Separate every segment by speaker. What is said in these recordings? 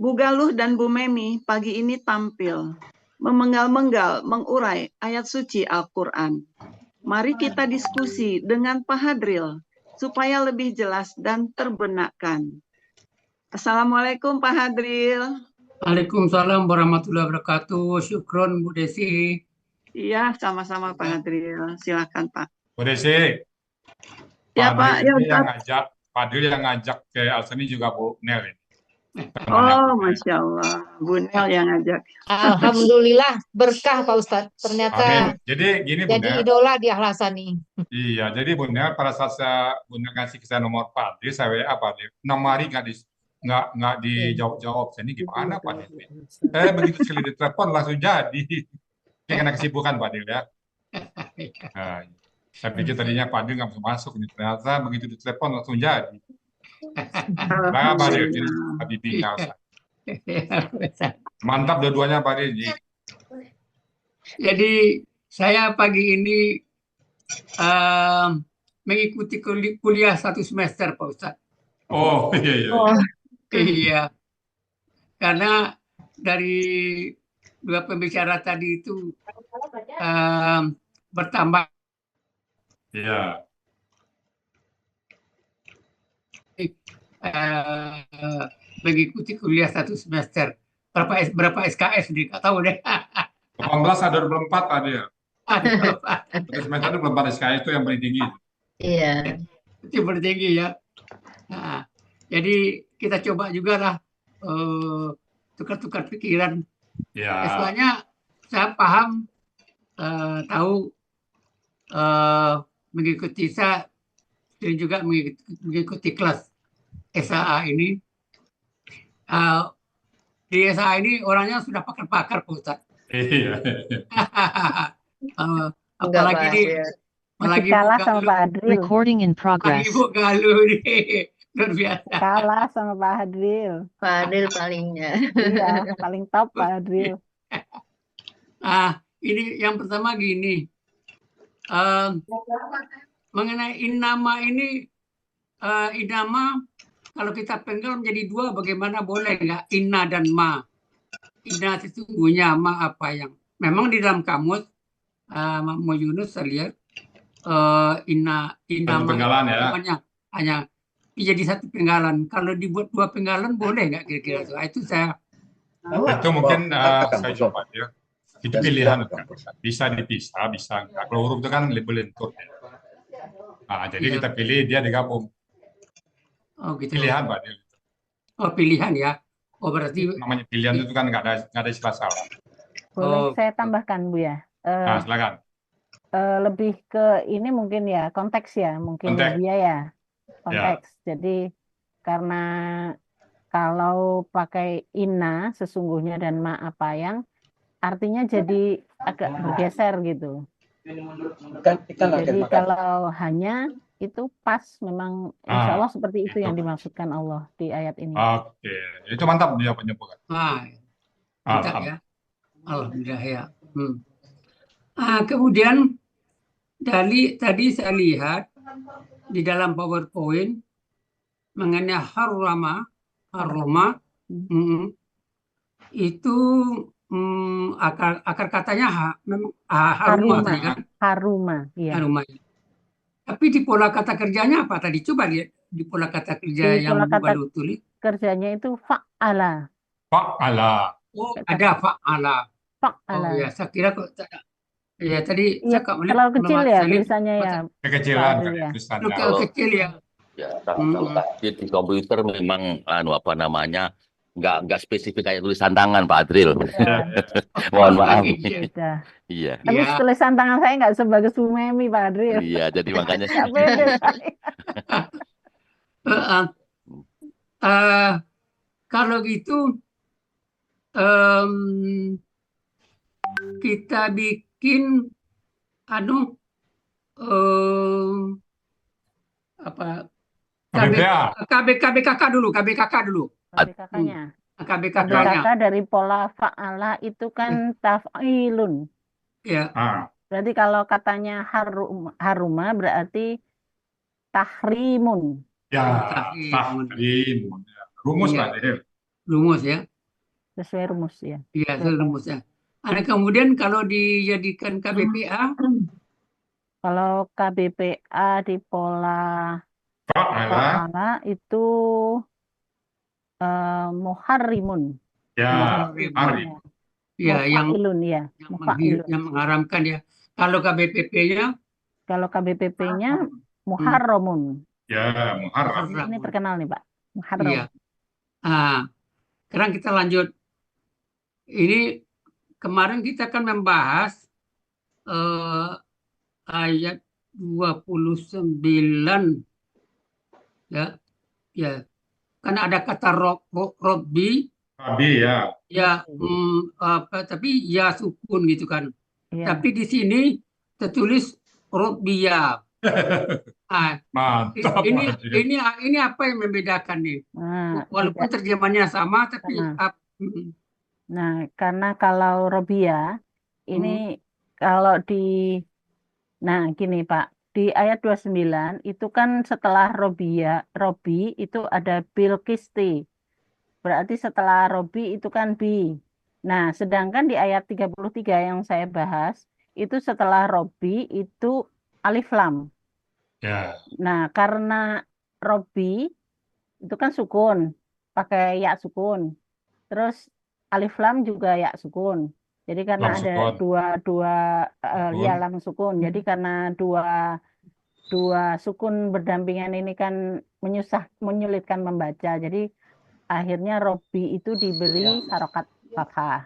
Speaker 1: Bu Galuh dan Bu Memi pagi ini tampil, memenggal-menggal mengurai ayat suci Al-Quran. Mari kita diskusi dengan Pak Hadril, supaya lebih jelas dan terbenakkan. Assalamualaikum Pak Hadril.
Speaker 2: Waalaikumsalam warahmatullahi wabarakatuh. Syukron Bu Desi.
Speaker 1: Iya, sama-sama Pak Hadril. Silakan Pak.
Speaker 3: Bu Desi,
Speaker 1: Ya Pak, ya
Speaker 3: Pak Adil yang ngajak ke Alseni juga Bu Nel ini.
Speaker 1: Oh, Masya Allah. Bu Nel yang ngajak.
Speaker 4: Alhamdulillah berkah Pak Ustadz. Ternyata
Speaker 3: Amin. Jadi gini Bu
Speaker 4: jadi
Speaker 3: Nel.
Speaker 4: idola di Ahlasani.
Speaker 3: Iya, jadi Bu Nel pada saat Bu Nel ngasih ke saya nomor Pak Adil, saya WA Pak Adil. 6 hari nggak dijawab. Ini gimana Pak Adil? Begitu sekali ditelepon langsung jadi. Karena kesibukan Pak Adil ya. Nah, saya pikir tadinya Pak Adil nggak bisa masuk, ternyata begitu ditelepon langsung jadi. Nah, Pak Adil, ini Habibie Elsa. Mantap dua-duanya Pak Adil.
Speaker 2: Jadi saya pagi ini mengikuti kuliah 1 semester Pak Ustadz.
Speaker 3: Oh iya.
Speaker 2: Iya, karena dari 2 pembicara tadi itu bertambah.
Speaker 3: Iya.
Speaker 2: Mengikuti kuliah 1 semester. Berapa SKS nih? Nggak tahu deh.
Speaker 3: 18 ada 24 tadi ya. Satu semester ada 24 SKS itu yang paling tinggi.
Speaker 4: Iya.
Speaker 2: Itu paling tinggi ya. Nah, jadi kita coba juga lah tukar-tukar pikiran.
Speaker 3: Ya.
Speaker 2: Soalnya saya paham, tahu saya sering juga mengikuti kelas SAA ini. Di SAA ini orangnya sudah pakar-pakar Pak Ustadz.
Speaker 3: Iya.
Speaker 2: Apalagi
Speaker 5: kalah sama Pak Hadril.
Speaker 6: Recording in progress.
Speaker 2: Ibu Galuh nih, luar biasa.
Speaker 5: Kalah sama Pak Hadril.
Speaker 4: Pak Hadril palingnya.
Speaker 5: Iya, paling top Pak Hadril.
Speaker 2: Ini yang pertama gini, mengenai innama ini, innama kalau kita penggal menjadi 2, bagaimana boleh nggak inna dan ma? Inna sesungguhnya, ma apa yang memang di dalam kamus Mau Yunus saya lihat inna
Speaker 3: penggalan ya.
Speaker 2: hanya jadi 1 penggalan. Kalau dibuat 2 penggalan boleh nggak kira-kira itu saya
Speaker 3: itu mungkin saya coba ya. Itu pilihan kan. Bisa dipisah, bisa enggak. Kalau huruf itu kan lebih lentur. Jadi kita pilih dia digabung.
Speaker 2: Oh gitu.
Speaker 3: Pilihan Pak.
Speaker 2: Oh pilihan ya. Oh berarti
Speaker 3: namanya pilihan itu kan nggak ada istilah salah.
Speaker 5: Boleh saya tambahkan Bu ya?
Speaker 3: Silakan.
Speaker 5: Lebih ke ini mungkin ya konteks ya, mungkin
Speaker 3: Konteks.
Speaker 5: dia ya konteks. Jadi karena kalau pakai inna sesungguhnya dan ma apa yang artinya jadi agak bergeser gitu. Jadi kalau hanya itu pas memang insya Allah seperti itu yang dimaksudkan Allah di ayat ini.
Speaker 3: Oke, itu mantap dia penyebutan.
Speaker 2: Mantap ya. Alhamdulillah ya. Kemudian tadi saya lihat di dalam PowerPoint mengenai haruma itu akar katanya haruma tadi kan?
Speaker 5: Haruma, iya.
Speaker 2: Haruma. Tapi di pola kata kerjanya apa tadi? Coba lihat di pola kata kerja
Speaker 5: di
Speaker 2: yang
Speaker 5: pola kata
Speaker 2: tulis.
Speaker 5: Kerjanya itu fa'ala.
Speaker 3: Fa'ala.
Speaker 2: Oh, ada fa'ala.
Speaker 5: Fa'ala.
Speaker 2: Oh ya, saya kira kok ya tadi
Speaker 5: ya, terlalu kecil ya tulisannya ya.
Speaker 3: Kekecilan kan
Speaker 5: ya.
Speaker 3: tulisannya.
Speaker 2: Kecil ya.
Speaker 7: Ya, kalau di komputer memang nggak spesifik kayak tulisan tangan Pak Adril. Mohon maaf. Iya.
Speaker 5: Tapi tulisan tangan saya nggak sebagus Bu Memi Pak Adril.
Speaker 7: Iya, jadi makanya.
Speaker 2: Kalau gitu kita bikin KBKK dulu.
Speaker 5: KBKK-nya.
Speaker 2: KBKK
Speaker 5: dari pola fa'ala itu kan taf'ilun.
Speaker 2: Ya.
Speaker 5: Berarti kalau katanya haruma berarti tahrimun.
Speaker 3: Ya, tahrim. Rumus Pak.
Speaker 2: Rumus ya.
Speaker 5: sesuai rumus ya.
Speaker 2: Iya, rumusnya. Ada kemudian kalau dijadikan KBPA,
Speaker 5: Kalau KBPA di pola
Speaker 3: Fa'ala.
Speaker 5: Fa'ala itu muharrimun.
Speaker 3: Ya,
Speaker 2: Muharrim.
Speaker 3: hari.
Speaker 2: ya yang
Speaker 5: Mufa'ilun ya. Mufa'ilun.
Speaker 2: yang mengharamkan ya. Kalau KBPP-nya
Speaker 5: Kalau KBPP-nya muharramun.
Speaker 3: Ya, muharram.
Speaker 5: Ini terkenal nih Pak. Muharram.
Speaker 2: iya. Sekarang kita lanjut. Ini kemarin kita kan membahas ayat 29 ya. Ya. Kan ada kata Robbi
Speaker 3: Abi ya.
Speaker 2: ya tapi ya sukun gitu kan.
Speaker 5: Iya.
Speaker 2: Tapi di sini tertulis Robbiyah.
Speaker 3: Mantap.
Speaker 2: Ini apa yang membedakan nih?
Speaker 5: Nah,
Speaker 2: Walaupun terjemahannya sama, tapi
Speaker 5: Sama. Nah, karena kalau Robia ini kalau nah gini Pak, di ayat 29 itu kan setelah Robi itu ada Bilqisti. Berarti setelah Robi itu kan Bi. Nah, sedangkan di ayat 33 yang saya bahas, itu setelah Robi itu Alif Lam.
Speaker 3: Ya.
Speaker 5: Nah, karena Robi itu kan sukun, pakai ya sukun. Terus Alif Lam juga ya sukun. Jadi karena
Speaker 3: Lam
Speaker 5: ada
Speaker 3: sukun.
Speaker 5: dua ya lam sukun. Jadi karena dua sukun berdampingan ini kan menyulitkan membaca. Jadi akhirnya Robi itu diberi harokat fathah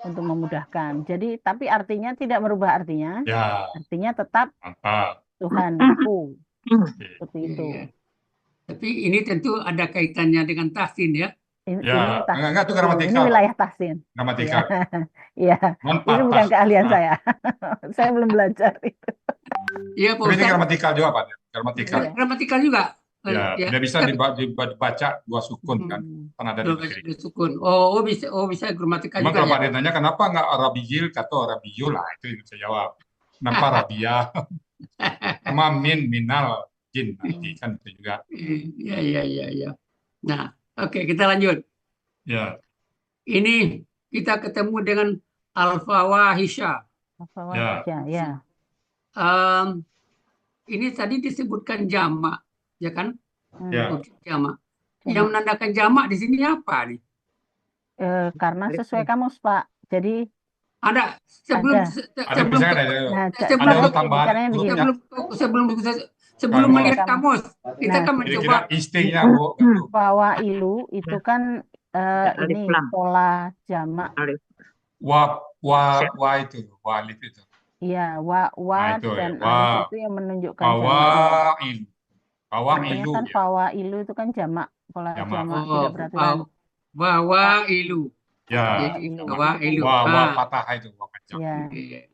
Speaker 5: untuk memudahkan. Jadi tapi artinya tidak merubah artinya.
Speaker 3: Ya.
Speaker 5: Artinya tetap
Speaker 3: Mantap.
Speaker 5: Tuhanku. Seperti itu.
Speaker 2: Iya. Tapi ini tentu ada kaitannya dengan tahsin ya.
Speaker 3: Ya, enggak itu
Speaker 5: Ini
Speaker 3: gramatikal.
Speaker 5: wilayah tahsin.
Speaker 3: Gramatikal.
Speaker 5: Iya. Ini bukan keahlian saya. Saya belum belajar itu.
Speaker 2: Iya, Pak
Speaker 3: Tapi ini
Speaker 2: Ustadz.
Speaker 3: gramatikal juga, Pak. Gramatikal.
Speaker 2: Gramatikal juga.
Speaker 3: Ya, dia bisa dibaca dua sukun kan. Kan ada di kiri.
Speaker 2: Sukun. Oh, bisa gramatikal
Speaker 3: Cuma
Speaker 2: juga
Speaker 3: kalau
Speaker 2: ya.
Speaker 3: Pak dia nanya kenapa nggak Rabiyil kata Rabiyul lah itu yang saya jawab. Kenapa Rabia? Sama minal jin nanti kan itu juga.
Speaker 2: Iya. Nah, oke, kita lanjut.
Speaker 3: Ya.
Speaker 2: Ini kita ketemu dengan al-fawahisha.
Speaker 5: Ya.
Speaker 2: Ini tadi disebutkan jamak, ya kan?
Speaker 3: Ya.
Speaker 2: Jamak. Yang menandakan jamak di sini apa nih?
Speaker 5: Karena sesuai kamus, Pak. Jadi
Speaker 2: ada sebelum melihat kamus kita kan mencoba
Speaker 3: istilahnya Bu.
Speaker 5: Bahwa ilu itu kan ini pola jamak.
Speaker 3: Wa itu, wa alif itu.
Speaker 5: Iya, wa dan alif itu yang menunjukkan
Speaker 3: jamak.
Speaker 5: Artinya kan fawailu itu kan jamak, pola jamak tidak beraturan.
Speaker 2: Fawailu.
Speaker 3: Ya,
Speaker 2: fawailu.
Speaker 3: Wa patah itu, wa panjang.
Speaker 5: Ya.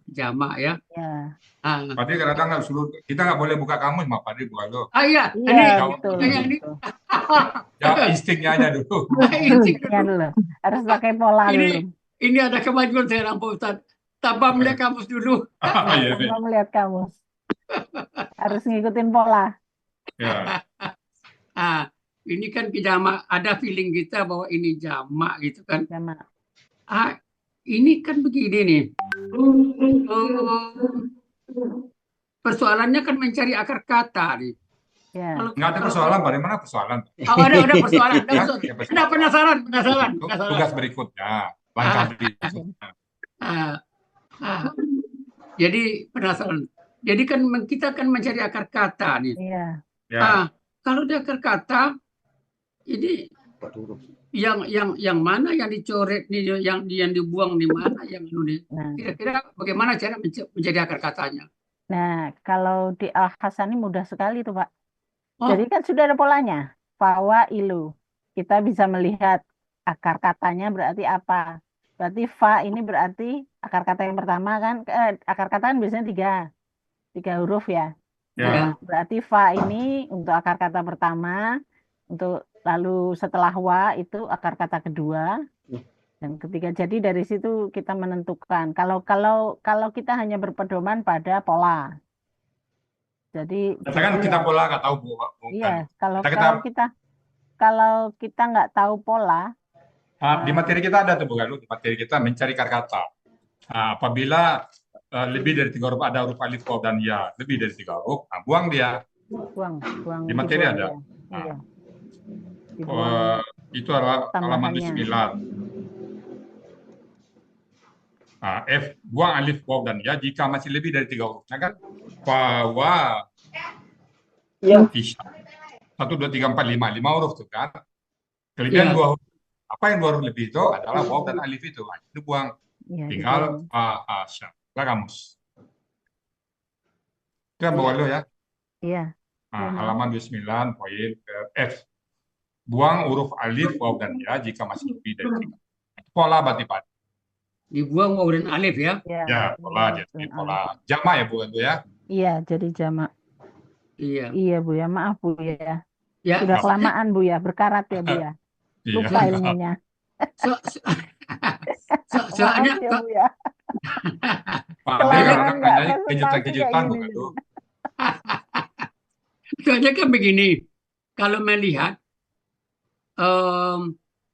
Speaker 2: Jamak ya.
Speaker 5: Ya.
Speaker 3: Padahal kadang-kadang nggak suruh, kita nggak boleh buka kamus, Mak Padri buka lo.
Speaker 2: Iya.
Speaker 5: Betul.
Speaker 3: Ya, instingnya aja dulu.
Speaker 5: Instingnya dulu. Harus pakai pola dulu.
Speaker 2: Ini ada kemajuan sekarang Pak Ustadz. Tanpa melihat kamus dulu.
Speaker 5: Tanpa melihat kamus. Harus ngikutin pola.
Speaker 3: Ya.
Speaker 2: Ini kan jamak, ada feeling kita bahwa ini jamak gitu kan.
Speaker 5: Jamak.
Speaker 2: Ini kan begini nih. Persoalannya kan mencari akar kata nih.
Speaker 5: Ya.
Speaker 3: Nggak ada persoalan, Pak. Di mana persoalan?
Speaker 2: Ada persoalan. Ada penasaran.
Speaker 3: Tugas berikutnya. Langkah berikutnya.
Speaker 2: Jadi penasaran. Jadi kan kita kan mencari akar kata nih.
Speaker 5: Iya.
Speaker 2: Kalau di akar kata ini yang mana yang dicoret nih, yang dibuang di mana, yang ini. Kira-kira bagaimana cara menjadi akar katanya?
Speaker 5: Nah, kalau di Al-Hasani mudah sekali tuh, Pak. Jadi kan sudah ada polanya. Fawailu. Kita bisa melihat akar katanya berarti apa. Berarti fa ini berarti akar kata yang pertama kan. Akar kata kan biasanya tiga huruf ya. Nah, berarti fa ini untuk akar kata pertama. Lalu setelah wa itu akar kata kedua dan ketiga. Jadi dari situ kita menentukan. Kalau kita hanya berpedoman pada pola. Jadi
Speaker 3: katakan kita pola nggak tahu Bu.
Speaker 5: Iya, kalau kita nggak tahu pola,
Speaker 3: Di materi kita ada tuh Bu Galuh, di materi kita mencari kata. Apabila lebih dari 3 huruf, ada huruf alif, waw, dan ya, lebih dari 3 huruf, buang dia.
Speaker 5: Buang
Speaker 3: Di materi
Speaker 5: dibuang
Speaker 3: ada.
Speaker 5: ya. Iya. Dibuang
Speaker 3: Itu adalah halaman
Speaker 5: tambahannya.
Speaker 3: 9. F, buang alif, waw, dan ya jika masih lebih dari 3 huruf. Nah kan? Fa, wa,
Speaker 4: Ya.
Speaker 3: isya. 1, 2, 3, 4, 5. 5 huruf tuh kan. Kelebihan
Speaker 2: Iya.
Speaker 3: 2 huruf. Apa yang 2 huruf lebih itu adalah waw dan alif itu. Itu buang.
Speaker 5: Iya,
Speaker 3: Tinggal
Speaker 5: dibuang.
Speaker 3: fa, ha, sya. Lah kamus. Itu yang Bu Galuh ya.
Speaker 5: Iya.
Speaker 3: Halaman 29 poin F. Buang huruf alif, waw, dan ya jika masih lebih dari 3. Pola berarti Pak.
Speaker 2: Dibuang waw dan alif ya.
Speaker 5: Iya.
Speaker 3: Ya, pola jadi pola jamak ya Bu Galuh ya.
Speaker 5: Iya, jadi jamak.
Speaker 2: Iya.
Speaker 5: Iya Bu ya, maaf Bu ya.
Speaker 2: Ya.
Speaker 5: Sudah kelamaan Bu ya, berkarat ya Bu ya. Lupa
Speaker 3: Iya.
Speaker 5: ilmunya.
Speaker 2: Soalnya
Speaker 5: Maaf ya Bu ya.
Speaker 3: Pak Ade
Speaker 5: Kelamaan
Speaker 3: kadang-kadang
Speaker 5: nggak
Speaker 3: nanya
Speaker 5: presentasi
Speaker 3: kejutan-kejutan
Speaker 5: kayak
Speaker 3: Bu
Speaker 5: gini.
Speaker 3: Galuh.
Speaker 2: soalnya kan begini, kalau melihat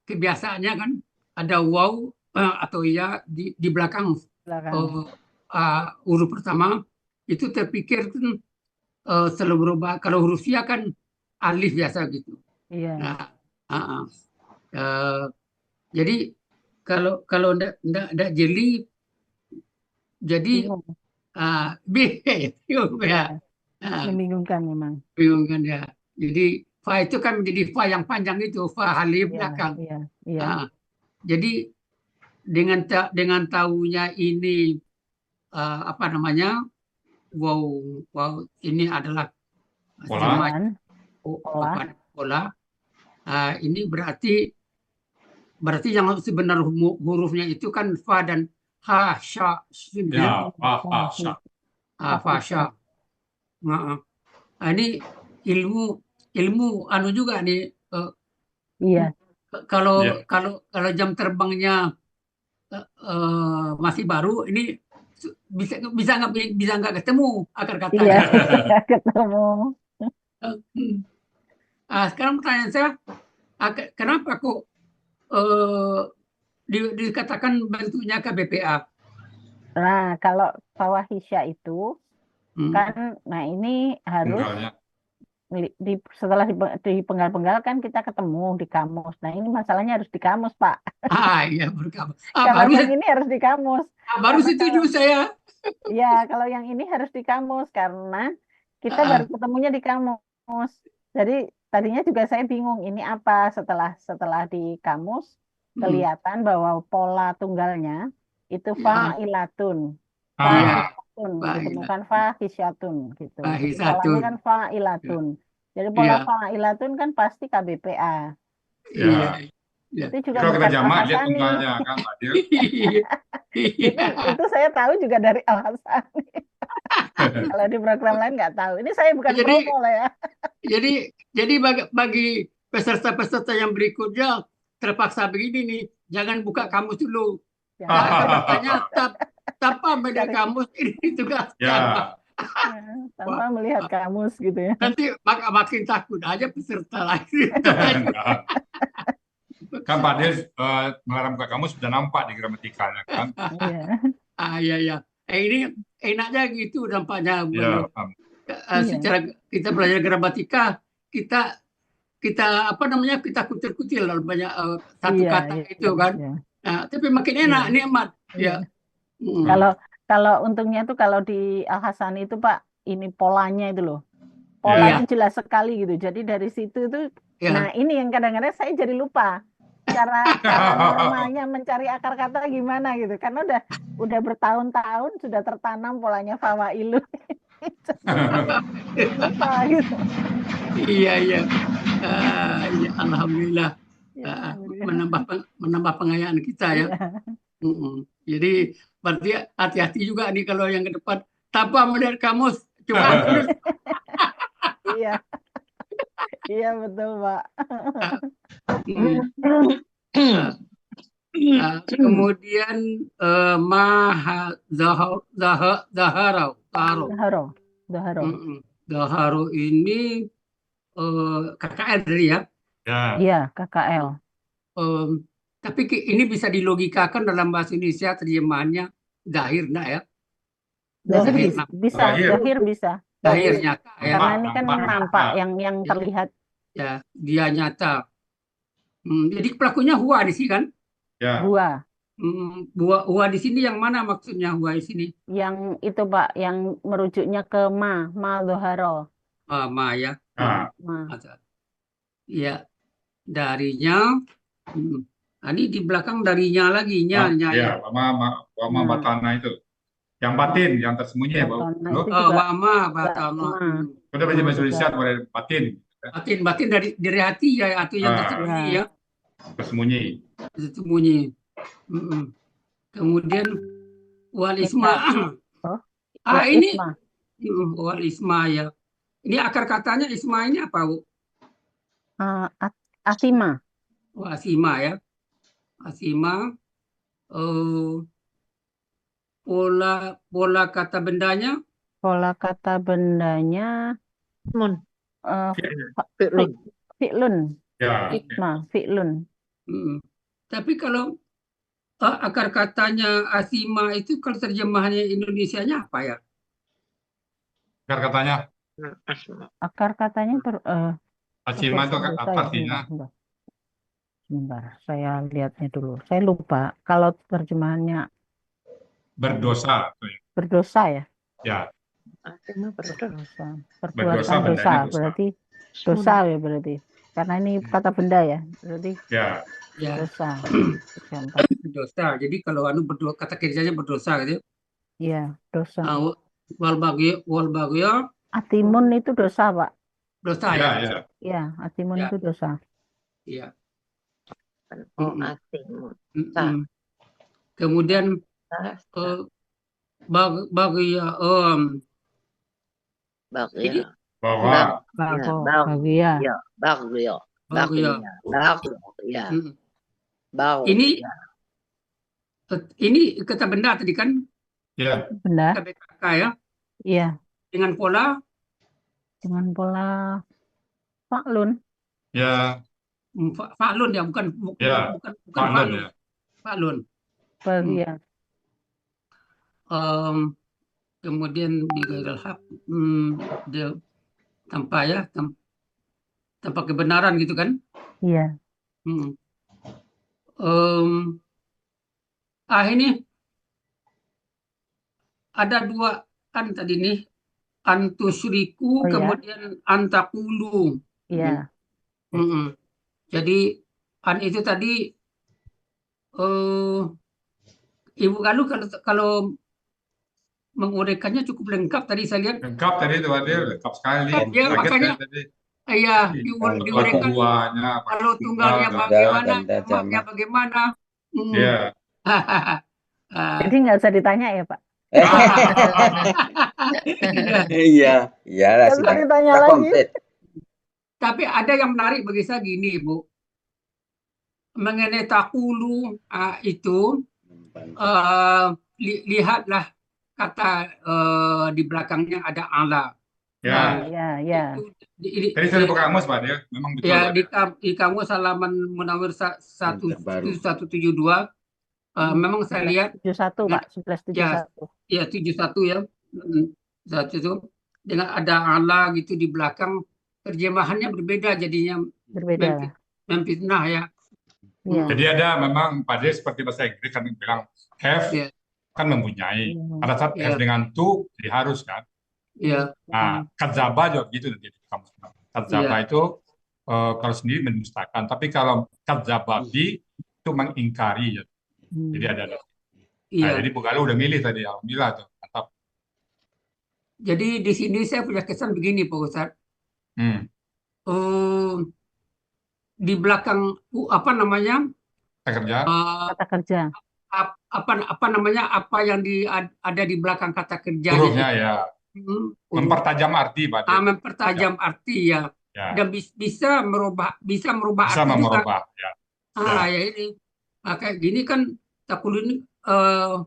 Speaker 2: kebiasaannya kan ada waw atau ya di belakang
Speaker 5: Belakang.
Speaker 2: huruf pertama itu terpikir kan selalu berubah. Kalau huruf ya kan alif biasa gitu.
Speaker 5: Iya.
Speaker 2: Nah, jadi kalau ndak jeli jadi
Speaker 5: Bingung.
Speaker 2: bingung ya.
Speaker 5: Membingungkan memang.
Speaker 2: Bingung kan ya. Jadi fa itu kan menjadi fa yang panjang itu, fa alif
Speaker 5: Iya,
Speaker 2: belakang.
Speaker 5: iya, iya.
Speaker 2: Jadi dengan tahunya ini apa namanya, wow ini adalah
Speaker 3: Pola.
Speaker 2: semacam
Speaker 5: Pola.
Speaker 2: pola. Ini berarti yang sebenarnya hurufnya itu kan fa dan ha, sya, sin,
Speaker 3: Ya, fa, ha, sya.
Speaker 2: fa, sya. Ini ilmu anu juga nih.
Speaker 5: Iya.
Speaker 2: Kalau
Speaker 3: Iya.
Speaker 2: kalau jam terbangnya masih baru, ini bisa nggak ketemu akar kata.
Speaker 5: Iya, ketemu.
Speaker 2: Sekarang pertanyaan saya, kenapa kok dikatakan bentuknya KBPA?
Speaker 5: Nah, kalau fawahisya itu kan, nah ini harus
Speaker 3: Tunggalnya.
Speaker 5: setelah dipenggal-penggal kan kita ketemu di kamus. Nah ini masalahnya harus di kamus Pak.
Speaker 2: Iya berkamus.
Speaker 5: Kalau yang ini harus di kamus.
Speaker 2: Baru setuju saya.
Speaker 5: Ya, kalau yang ini harus di kamus karena kita baru ketemunya di kamus. Jadi tadinya juga saya bingung ini apa, setelah di kamus kelihatan bahwa pola tunggalnya itu fa'ilatun. Fa'ilatun, ditemukan fahisyatun gitu. Jadi polanya kan fa'ilatun. Jadi pola fa'ilatun kan pasti KBPA.
Speaker 2: Iya.
Speaker 5: Itu juga
Speaker 3: Kalau kita
Speaker 5: bukan
Speaker 3: jamak lihat
Speaker 5: Al-Hasani.
Speaker 3: tunggalnya kan Pak Adil.
Speaker 5: Itu saya tahu juga dari Al-Hasani. Kalau di program lain nggak tahu. Ini saya bukan promo lah ya.
Speaker 2: Jadi bagi peserta-peserta yang berikutnya terpaksa begini nih, jangan buka kamus dulu. Tanya tanpa beda kamus ini juga.
Speaker 3: Ya.
Speaker 5: Tanpa melihat kamus gitu ya.
Speaker 2: Nanti makin takut aja peserta lagi.
Speaker 3: Kan Pak Adil melarang buka kamus sudah nampak di gramatikanya kan.
Speaker 5: Iya.
Speaker 2: Iya. Ini enaknya gitu dampaknya.
Speaker 3: Iya.
Speaker 2: Secara kita belajar gramatika, kita apa namanya, kita kutil-kutil banyak satu kata itu kan. Nah, tapi makin enak nikmat ya.
Speaker 5: Kalau untungnya tuh kalau di Al-Hasani itu Pak, ini polanya itu loh. Polanya jelas sekali gitu. Jadi dari situ tuh nah ini yang kadang-kadang saya jadi lupa cara normalnya mencari akar kata gimana gitu. Karena udah bertahun-tahun sudah tertanam polanya fawailu. Lupa gitu.
Speaker 2: Iya. Alhamdulillah. Menambah pengayaan kita ya. Jadi berarti hati-hati juga nih kalau yang ke depan tanpa melihat kamus coba.
Speaker 5: Iya betul Pak.
Speaker 2: Kemudian Daharo ini KKL tadi ya.
Speaker 5: Iya KKL.
Speaker 2: Tapi ini bisa dilogikakan dalam bahasa Indonesia terjemahannya zahir enggak ya?
Speaker 5: Zahir
Speaker 2: Zahir,
Speaker 5: bisa,
Speaker 3: Zahir.
Speaker 5: zahir bisa.
Speaker 2: zahir nyata ya.
Speaker 5: Karena ini kan
Speaker 3: nampak.
Speaker 5: nampak yang terlihat.
Speaker 2: Ya, dia nyata. Jadi pelakunya huwa di sini kan?
Speaker 3: Ya.
Speaker 5: Gua.
Speaker 2: Huwa di sini yang mana maksudnya huwa di sini?
Speaker 5: Yang itu Pak, yang merujuknya ke ma doharo.
Speaker 2: Ma ya.
Speaker 3: Nah,
Speaker 5: Ma.
Speaker 2: Ya, darinya. Ini di belakang darinya lagi nya.
Speaker 3: ya, wama batana itu. Yang batin, yang tersembunyi ya, Bu.
Speaker 5: Batana
Speaker 3: Lu?
Speaker 5: itu juga
Speaker 2: Wama batana.
Speaker 3: Udah baca bahasa Indonesia boleh batin,
Speaker 2: Batin dari hati ya, atau yang
Speaker 3: Ah.
Speaker 2: tersembunyi ya.
Speaker 3: tersembunyi.
Speaker 2: Tersembunyi. Kemudian wal isma.
Speaker 5: Oh,
Speaker 2: Ini
Speaker 5: isma.
Speaker 2: wal isma ya. Ini akar katanya isma ini apa, Bu?
Speaker 5: Asima.
Speaker 2: Asima ya. Asima. Pola kata bendanya.
Speaker 5: Pola kata bendanya
Speaker 6: Fi'lun.
Speaker 5: fi'lun.
Speaker 3: Ya.
Speaker 5: Isma, fi'lun.
Speaker 2: Tapi kalau akar katanya asima itu kalau terjemahannya Indonesianya apa ya?
Speaker 3: Akar katanya
Speaker 5: Akar katanya
Speaker 3: asima itu apa artinya?
Speaker 5: Sebentar, saya lihatnya dulu. Saya lupa. Kalau terjemahannya
Speaker 3: Berdosa.
Speaker 5: berdosa ya?
Speaker 3: Ya.
Speaker 5: Berdosa.
Speaker 3: Berdosa,
Speaker 5: Perbuatan
Speaker 3: bendanya
Speaker 5: dosa.
Speaker 3: dosa.
Speaker 5: Berarti dosa ya berarti. Karena ini kata benda ya. Berarti
Speaker 3: Ya.
Speaker 5: dosa.
Speaker 2: Dosa. Jadi kalau kata kerjanya berdosa gitu.
Speaker 5: Iya, dosa.
Speaker 2: Wal bagya
Speaker 5: Atimun itu dosa, Pak.
Speaker 2: dosa
Speaker 3: Ya,
Speaker 2: ya.
Speaker 3: ya.
Speaker 5: Iya, atimun
Speaker 2: Ya.
Speaker 5: itu dosa.
Speaker 2: Iya.
Speaker 6: Atimun.
Speaker 2: Kemudian bagya jadi
Speaker 3: Bahwa
Speaker 5: Bagia.
Speaker 2: ini kata benda tadi kan
Speaker 3: ya.
Speaker 5: Benda.
Speaker 2: KBKK ya.
Speaker 5: Iya.
Speaker 2: Dengan pola
Speaker 5: faklun.
Speaker 3: Ya.
Speaker 2: Faklun ya, bukan
Speaker 3: Ya.
Speaker 2: faklun.
Speaker 3: Ya.
Speaker 2: Faklun.
Speaker 5: Bagia.
Speaker 2: Kemudian di gairil haq dia tanpa kebenaran gitu kan.
Speaker 5: Iya.
Speaker 2: Ini ada dua kan tadi nih, antusyriku
Speaker 5: Oh, ya.
Speaker 2: kemudian antakulu.
Speaker 5: Iya.
Speaker 2: Jadi itu tadi Ibu Galuh kalau menguraikannya cukup lengkap tadi saya lihat.
Speaker 3: Lengkap tadi itu Adil, lengkap sekali.
Speaker 2: Lengkap, ya,
Speaker 3: Kaget
Speaker 2: makanya.
Speaker 3: saya tadi.
Speaker 2: Iya, diuraikan kalau tunggalnya bagaimana, jamaknya bagaimana.
Speaker 3: Iya.
Speaker 5: Jadi nggak usah ditanya ya, Pak?
Speaker 6: Iya,
Speaker 5: Nggak usah ditanya lagi.
Speaker 6: komplit.
Speaker 2: Tapi ada yang menarik bagi saya gini, Bu. Mengenai takulu itu, lihatlah kata di belakangnya ada Allah.
Speaker 3: Ya.
Speaker 5: Ya.
Speaker 3: Tadi saya buka kamus Pak Adil, memang betul.
Speaker 2: Ya,
Speaker 3: Pak,
Speaker 2: di kamus halaman Munawir 1172 memang saya lihat
Speaker 5: 71 Pak, 1171.
Speaker 2: Ya 71 ya. Saat itu dengan ada Allah gitu di belakang, terjemahannya berbeda jadinya.
Speaker 5: Berbeda.
Speaker 2: Memfitnah ya.
Speaker 3: Jadi ada memang Pak Adil seperti bahasa Inggris kan bilang have kan mempunyai. Pada saat have dengan to jadi harus kan.
Speaker 2: Iya.
Speaker 3: Nah, kadzaba juga gitu nanti di kamus. Kadzaba itu kalau sendiri mendustakan, tapi kalau kadzaba bi itu mengingkari. Jadi ada. Nah, jadi Bu Galuh udah milih tadi, alhamdulillah tuh, mantap.
Speaker 2: Jadi di sini saya punya kesan begini Pak Ustadz. Di belakang apa namanya?
Speaker 3: Kata kerja.
Speaker 2: Apa namanya? Apa yang ada di belakang kata kerja?
Speaker 3: Hurufnya ya. Mempertajam arti, Pak.
Speaker 2: Mempertajam arti ya. Dan bisa merubah
Speaker 3: bisa
Speaker 2: arti
Speaker 3: merubah
Speaker 2: juga. Ya ini. Kayak gini kan takul ini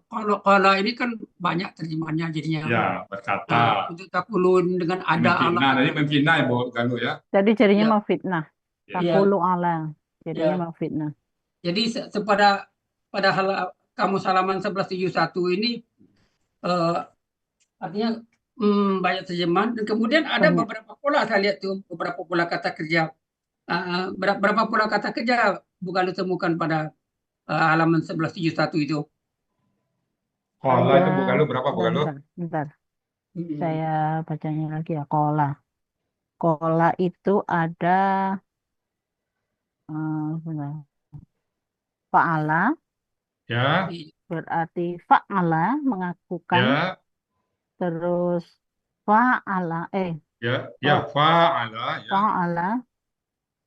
Speaker 2: kalau ini kan banyak terjemahannya jadinya.
Speaker 3: Ya, berkata.
Speaker 2: Untuk takulun dengan ada
Speaker 3: Allah. Jadi memfitnah ya Bu Galuh ya.
Speaker 5: Jadi jadinya mau fitnah. Takulu Allah. Jadinya mau fitnah.
Speaker 2: Jadi pada kamus halaman 1171 ini artinya banyak terjemahan, dan kemudian ada
Speaker 5: Banyak.
Speaker 2: beberapa pola, saya lihat tuh beberapa pola kata kerja. Berapa pola kata kerja bukan ditemukan pada halaman 1171 itu.
Speaker 3: Kola itu
Speaker 5: Ada,
Speaker 3: bukan lu berapa bukan lu?
Speaker 5: bentar.
Speaker 2: Mm-mm.
Speaker 5: Saya bacanya lagi ya, kola. Kola itu ada sebentar. Fa'ala
Speaker 3: Ya,
Speaker 5: berarti fa'ala mengakukan,
Speaker 3: ya,
Speaker 5: terus fa'ala
Speaker 3: ya, fa'ala, ya,
Speaker 5: fa'ala,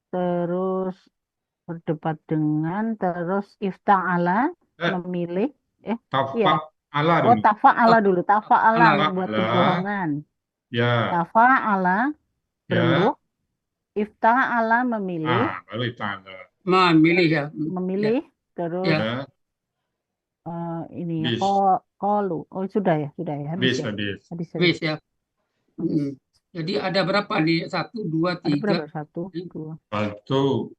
Speaker 5: terus berdebat dengan, terus ifta'ala
Speaker 3: Eh.
Speaker 5: memilih, iya.
Speaker 3: tafa'ala
Speaker 5: Oh,
Speaker 3: dulu.
Speaker 5: tafa'ala dulu, tafa'ala
Speaker 2: Tafa'ala.
Speaker 5: membuat
Speaker 3: Tafa'ala.
Speaker 5: kebohongan.
Speaker 3: Ya,
Speaker 5: Tafa'ala
Speaker 3: ya,
Speaker 5: berembuk, ifta'ala memilih,
Speaker 3: baru ita'ala.
Speaker 2: Memilih ya.
Speaker 5: memilih, terus
Speaker 2: Ya.
Speaker 3: Ya,
Speaker 5: ini
Speaker 3: bis,
Speaker 5: kolu. Oh, sudah ya, habis
Speaker 3: bis,
Speaker 5: ya.
Speaker 3: habis.
Speaker 5: Habis.
Speaker 2: Wis ya. Jadi ada berapa nih? 1, 2,
Speaker 5: Ada berapa?
Speaker 2: 3.
Speaker 5: 1, 2,
Speaker 3: Satu,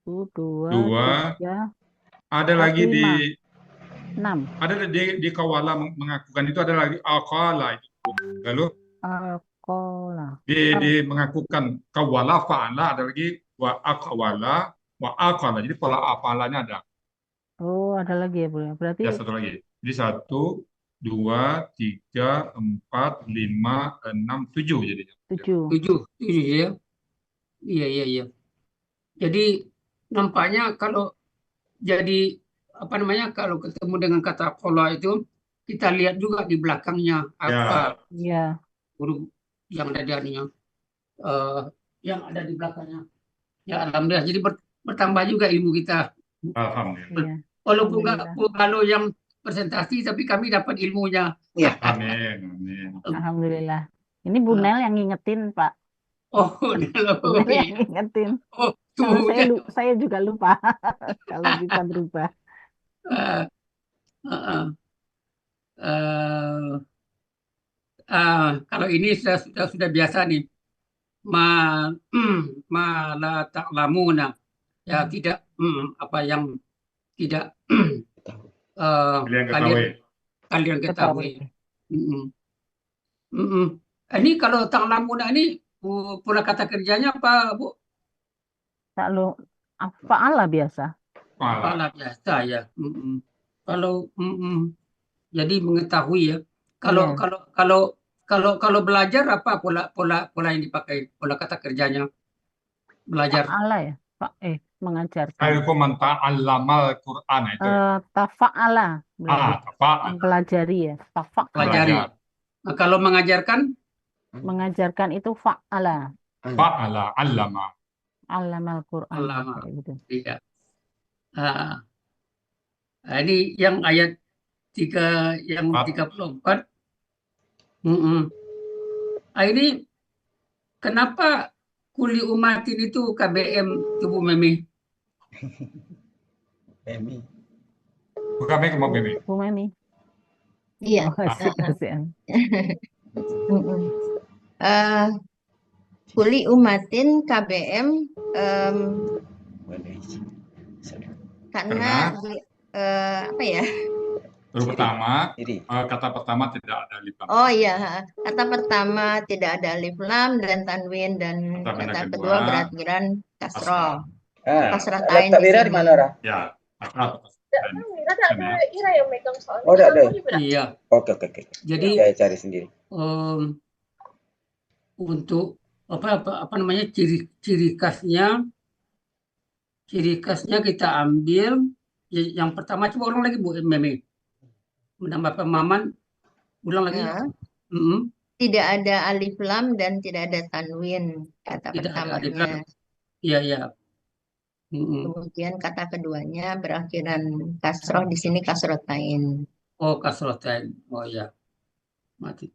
Speaker 5: 2,
Speaker 3: dua,
Speaker 5: 3,
Speaker 3: ada lagi
Speaker 5: 4, 5, 6.
Speaker 3: ada di kawala mengakukan itu ada lagi akala itu. Lalu
Speaker 5: Kola.
Speaker 3: di mengakukan kawala fa'ala ada lagi wa akawala wa akala. Jadi pola afalanya ada.
Speaker 5: Oh, ada lagi ya, Bu. Berarti
Speaker 3: Ya, satu lagi. Jadi 1, 2, 3, 4, 5, 6, 7 jadinya.
Speaker 5: 7.
Speaker 2: 7 ya. Iya. Jadi nampaknya kalau jadi kalau ketemu dengan kata kola itu kita lihat juga di belakangnya apa
Speaker 5: Iya.
Speaker 2: huruf yang ada yang ada di belakangnya. Ya, alhamdulillah. Jadi bertambah juga ilmu kita.
Speaker 3: Alhamdulillah.
Speaker 5: Iya.
Speaker 2: Walaupun
Speaker 5: Alhamdulillah.
Speaker 2: kalau yang presentasi, tapi kami dapat ilmunya.
Speaker 3: Amin.
Speaker 5: Alhamdulillah. Ini Bu Nel yang ngingetin, Pak.
Speaker 2: Oh,
Speaker 5: Bu Nel yang ngingetin.
Speaker 2: oh,
Speaker 5: Kalau
Speaker 2: tuh.
Speaker 5: saya juga lupa kalau bisa berubah.
Speaker 2: Eh, eh, eh, kalau ini sudah biasa nih. Ma la ta'lamuna. Ya, tidak apa yang tidak kalian ketahui. Ini kalau ta'lamuna ini pola kata kerjanya apa, Bu?
Speaker 5: Fa'ala biasa.
Speaker 2: Fa'ala biasa ya. Kalau jadi mengetahui ya. Kalau belajar apa pola yang dipakai, pola kata kerjanya? Belajar.
Speaker 5: Fa'ala ya, mengajarkan.
Speaker 3: Aku menta'allamal Quran itu.
Speaker 5: Tafa'ala berarti.
Speaker 3: Tafa'ala.
Speaker 5: Mempelajari ya. Tafa'ala.
Speaker 2: Pelajari. Nah, kalau mengajarkan?
Speaker 5: Mengajarkan itu fa'ala.
Speaker 3: Fa'ala, allama.
Speaker 5: Allamal Quran.
Speaker 2: Allama.
Speaker 5: Gitu.
Speaker 2: Iya. Ini yang ayat 34. Ini kenapa kuli umatin itu KBM Tubuh Memi?
Speaker 3: Bukan Memi, mau Memi.
Speaker 5: Bu Memi.
Speaker 4: Iya.
Speaker 5: Kasihan.
Speaker 4: Kuli umatin KBM karena apa ya?
Speaker 3: Kata pertama tidak ada alif lam.
Speaker 4: Oh iya, kata pertama tidak ada alif lam dan tanwin, dan kata kedua berakhiran kasroh. Kasroh tain di sini.
Speaker 6: Di mana, Ra?
Speaker 3: Ya,
Speaker 8: ada Ira yang megang soalnya.
Speaker 6: Oh, ada.
Speaker 2: Iya.
Speaker 6: Oke.
Speaker 2: Jadi
Speaker 6: Saya cari sendiri.
Speaker 2: Untuk apa namanya ciri khasnya kita ambil yang pertama, coba ulang lagi Bu Memi. Menambah pemahaman, ulang lagi.
Speaker 4: Tidak ada alif lam dan tidak ada tanwin kata pertamanya.
Speaker 2: Iya.
Speaker 4: Kemudian kata keduanya berakhiran kasroh, di sini kasroh tain.
Speaker 2: Oh, kasroh tain. Oh ya. Mati.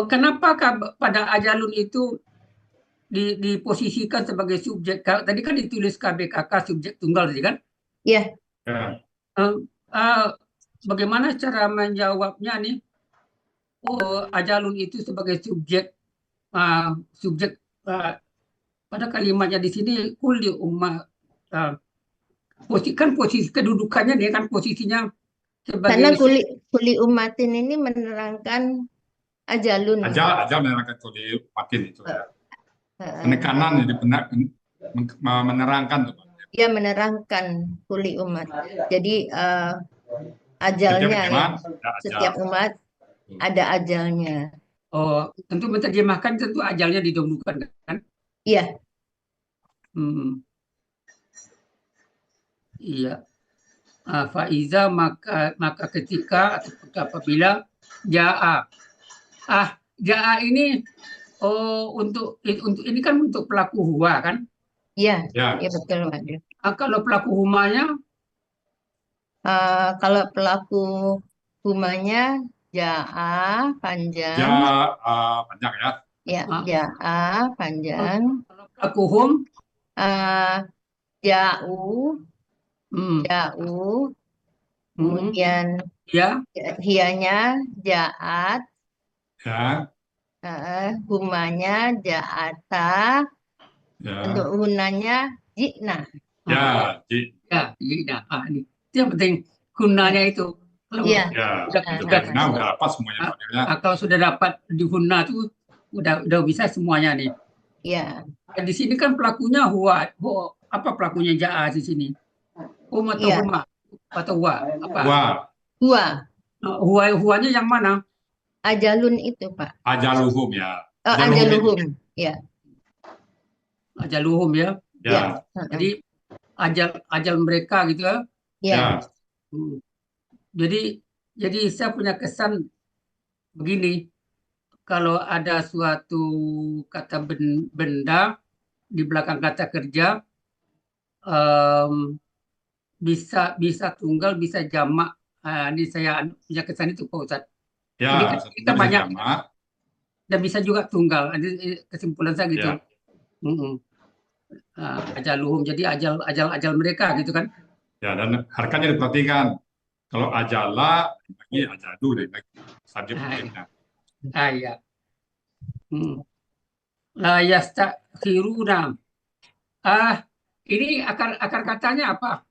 Speaker 2: Kenapa pada ajalun itu diposisikan sebagai subjek? Tadi kan ditulis KBKK subjek tunggal tadi kan?
Speaker 4: Iya.
Speaker 2: Bagaimana cara menjawabnya nih? Ajalun itu sebagai subjek pada kalimatnya di sini kulli umat, posisi kedudukannya dia kan posisinya
Speaker 4: Karena
Speaker 2: sebagai
Speaker 4: kuli umatin ini menerangkan ajalun.
Speaker 3: Ajal menerangkan kuli umatin itu ya.
Speaker 4: Heeh.
Speaker 3: Penekanan jadi menerangkan tuh Pak.
Speaker 4: Dia menerangkan kuli umat. Jadi
Speaker 3: Setiap
Speaker 4: ajalnya ya,
Speaker 3: iman ada ajal.
Speaker 4: setiap umat ada ajalnya.
Speaker 2: tentu menerjemahkan tentu ajalnya didahulukan kan?
Speaker 4: Iya,
Speaker 2: Iya. Faiza maka ketika atau apabila jaa. Jaa ini untuk ini kan untuk pelaku huwa kan?
Speaker 4: iya,
Speaker 3: Ya.
Speaker 4: iya betul Pak Adil.
Speaker 2: Kalau pelaku humanya
Speaker 4: Kalau pelaku humanya jaa panjang,
Speaker 3: panjang ya.
Speaker 4: ya jaa panjang,
Speaker 2: kalau pelaku hum
Speaker 4: jauh, kemudian
Speaker 2: ya
Speaker 4: hianya jaat,
Speaker 3: Ya.
Speaker 4: humanya jaata,
Speaker 3: Ya.
Speaker 4: untuk hunanya jikna.
Speaker 3: Ya.
Speaker 2: ya ini itu yang penting gunanya itu. Kalau
Speaker 4: Iya.
Speaker 3: Ya.
Speaker 2: sudah
Speaker 3: Udah lepas semuanya Pak Adil ya.
Speaker 2: kalau sudah dapat di hunna itu udah bisa semuanya nih.
Speaker 4: Iya.
Speaker 2: Di sini kan pelakunya huwa. Apa pelakunya jaa di sini? Hum atau
Speaker 4: Iya.
Speaker 2: huma atau huwa? Apa?
Speaker 3: Huwa.
Speaker 2: Huwanya yang mana?
Speaker 4: Ajalun itu Pak.
Speaker 3: Ajaluhum ya.
Speaker 4: Ajaluhum. Ya.
Speaker 2: Ajaluhum ya.
Speaker 3: Ya.
Speaker 2: Jadi ajal mereka gitu ya.
Speaker 4: Ya.
Speaker 2: Jadi saya punya kesan begini, kalau ada suatu kata benda di belakang kata kerja bisa tunggal, bisa jamak. Ini saya punya kesan itu Pak Ustadz.
Speaker 3: Ya.
Speaker 2: Jadi kan kita
Speaker 3: bisa
Speaker 2: banyak
Speaker 3: jamak.
Speaker 2: dan bisa juga tunggal. Kesimpulan saya gitu.
Speaker 3: Ya.
Speaker 2: Ajaluhum, jadi ajal mereka gitu kan.
Speaker 3: Ya, dan harkanya diperhatikan. Kalau ajala, lagi ajalu lagi. Sabit mungkinnya.
Speaker 2: Iya. La yastakhiruna. Ini akar katanya apa?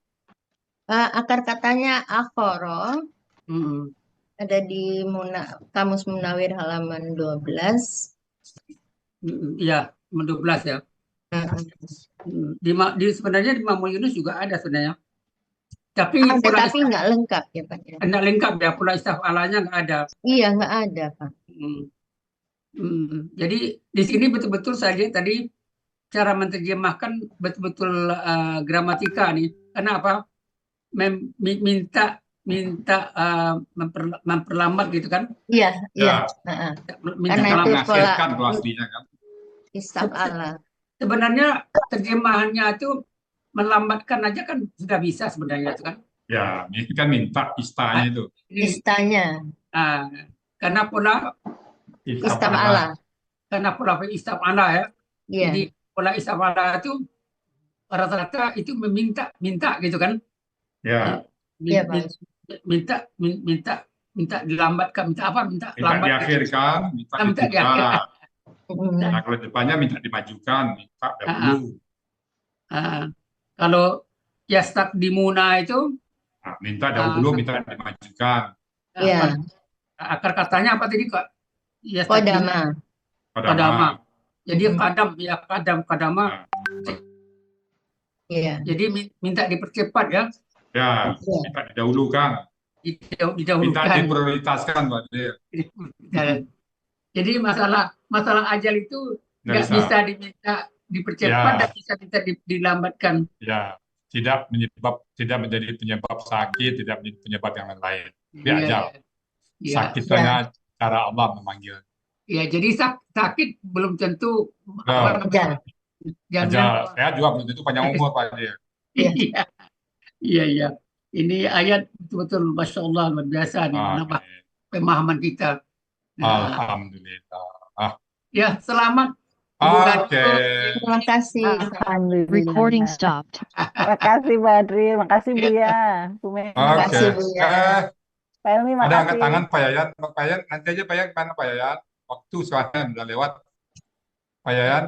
Speaker 4: Akar katanya akhoro, ada di Kamus Munawir halaman 12.
Speaker 2: Iya, 12 ya. Sebenarnya di Mamul Yunus juga ada sebenarnya. Tapi
Speaker 4: nggak lengkap ya Pak.
Speaker 2: Nggak lengkap ya, pula istafalanya nggak ada.
Speaker 4: Iya, nggak ada Pak.
Speaker 2: Jadi di sini betul-betul saya lihat tadi cara menerjemahkan betul-betul gramatika nih. Kenapa? Minta memperlambat gitu kan?
Speaker 4: Iya.
Speaker 2: Minta
Speaker 4: Karena itu
Speaker 3: mengakhirkan aslinya kan.
Speaker 4: istafala.
Speaker 2: Sebenarnya terjemahannya itu melambatkan aja kan sudah bisa sebenarnya itu kan?
Speaker 3: Ya, ini kan minta istanya itu.
Speaker 4: Istanya.
Speaker 2: Karena pola
Speaker 4: istafala.
Speaker 2: Karena pola istafala ya.
Speaker 4: Iya.
Speaker 2: Jadi pola istafala itu rata-rata itu minta gitu kan?
Speaker 3: Ya.
Speaker 2: Minta dilambatkan, minta apa? Minta lambat.
Speaker 3: Diakhirkan, minta ditunda. Nah, kalau depannya minta dimajukan, minta dahulu.
Speaker 2: Kalau yastakdimuna itu
Speaker 3: minta dahulu, minta dimajukan.
Speaker 4: Iya.
Speaker 2: Akar katanya apa tadi Kak?
Speaker 4: Kodama.
Speaker 2: Jadi kadama.
Speaker 4: Iya.
Speaker 2: Jadi minta dipercepat ya.
Speaker 3: Ya, minta didahulukan. Minta diprioritaskan, Pak.
Speaker 2: Jadi masalah ajal itu nggak bisa diminta dipercepat dan bisa minta dilambatkan.
Speaker 3: Ya, tidak menjadi penyebab sakit, tidak menjadi penyebab yang lain. Dia ajal. Sakitnya cara Allah memanggil.
Speaker 2: Ya, jadi sakit belum tentu
Speaker 4: ajal.
Speaker 3: Saya juga belum tentu panjang umur Pak.
Speaker 2: Iya. Ini ayat betul-betul Masya Allah luar biasa nih, menambah pemahaman kita.
Speaker 3: Alhamdulillah.
Speaker 2: Ya, selamat.
Speaker 4: Terima kasih.
Speaker 5: Recording stopped. Terima kasih Pak Adril, makasih Buya.
Speaker 4: Terima kasih Buya.
Speaker 5: Pak Elmi, makasih.
Speaker 3: Ada angkat tangan Pak Yayan. Pak Yayan, nanti aja Pak Yayan, mana Pak Yayan? Waktu soalnya udah lewat. Pak Yayan.